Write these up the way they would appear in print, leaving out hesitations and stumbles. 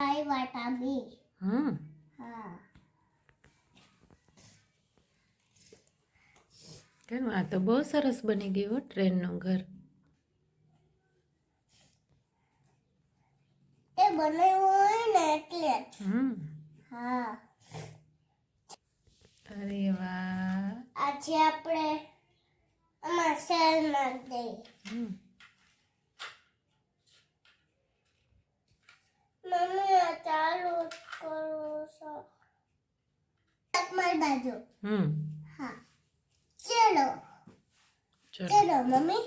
I वाटाबी हाँ हाँ કેમ આ તો બહુ સરસ બની ગયું હો ટ્રેનનું ઘર એ બનાવ્યું હોય ને એટલે જ હા અરે વાહ આજે આપણે આમાં સેલ નાખ દઈએ મમ્મી આ ચાલુ કરો છો મારી બાજુ હા ચલો ચલો મમ્મી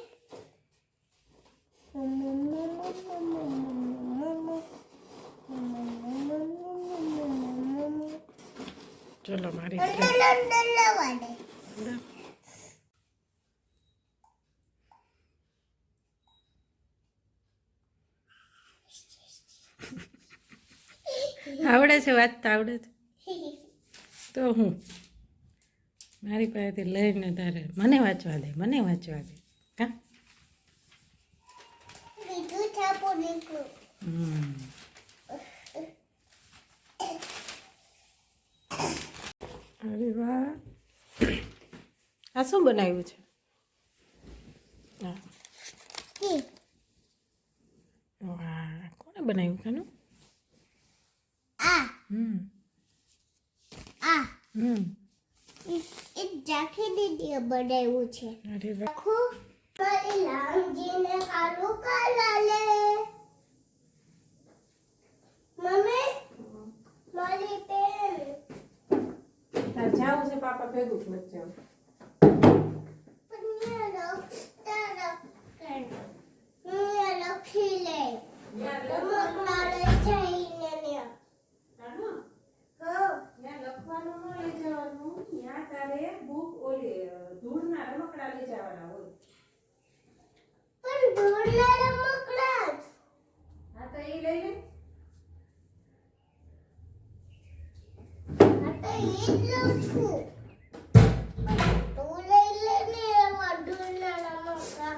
ચલો મારી આવડે છે વાંચતા આવડે છે તો હું મારી પાસેથી લઈને તારે મને વાંચવા દે હા બીજું છાપો નીકળું અરે વાહ આ શું બનાવ્યું છે વાહ કોણે બનાવ્યું કાનું આ આ હમ એ જાખી દીદી બનાવ્યું છે અરે વાહ આખું મારી લાંજીને કાલું કાલાલે મમ્મી મારી પેન તાર જાવું છે પાપા ભેગું જ વચ્ચે લખી લે રમકડાલે જઈને લખવાનું ન લઈ જવાનું ત્યાં તારે બુક ઓલી ધૂળના રમકડા લઈ જવાના હોય પણ ધૂળના રમકડા હા તો એ લઈ લે હા તો એ જ લઉં છું તું લઈ લે ને એવા ધૂળના રમકડા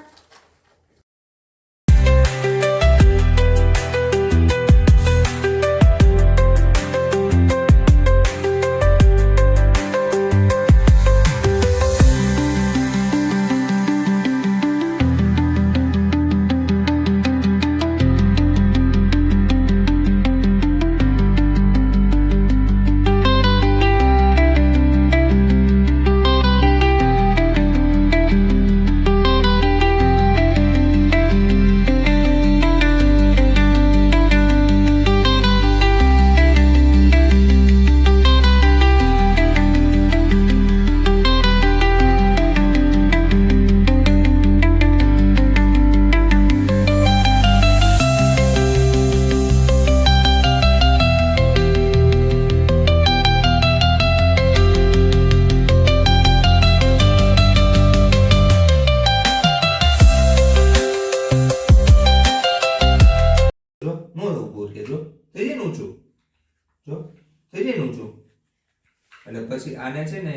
એટલે પછી આને છે ને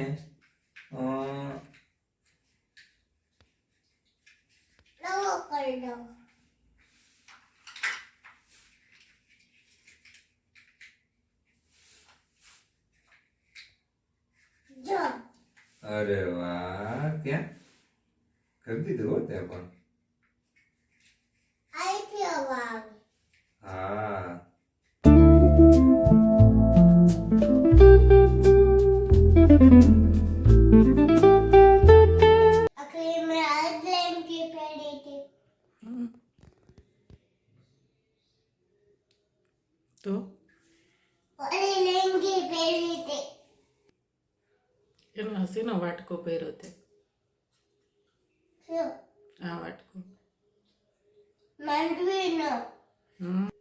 નવો કરી દો જો અરે વાહ ક્યાં કરી દીધું હો ત્યાં પણ આઈથી અવાજ હા આખરી મેં આજ લેંગી પહેરી હતી તો ઓલી લેંગી પહેરી હતી એનો હસીનો વાટકો પહેર્યો તે શું આ વાટકો માંડવીનો હમ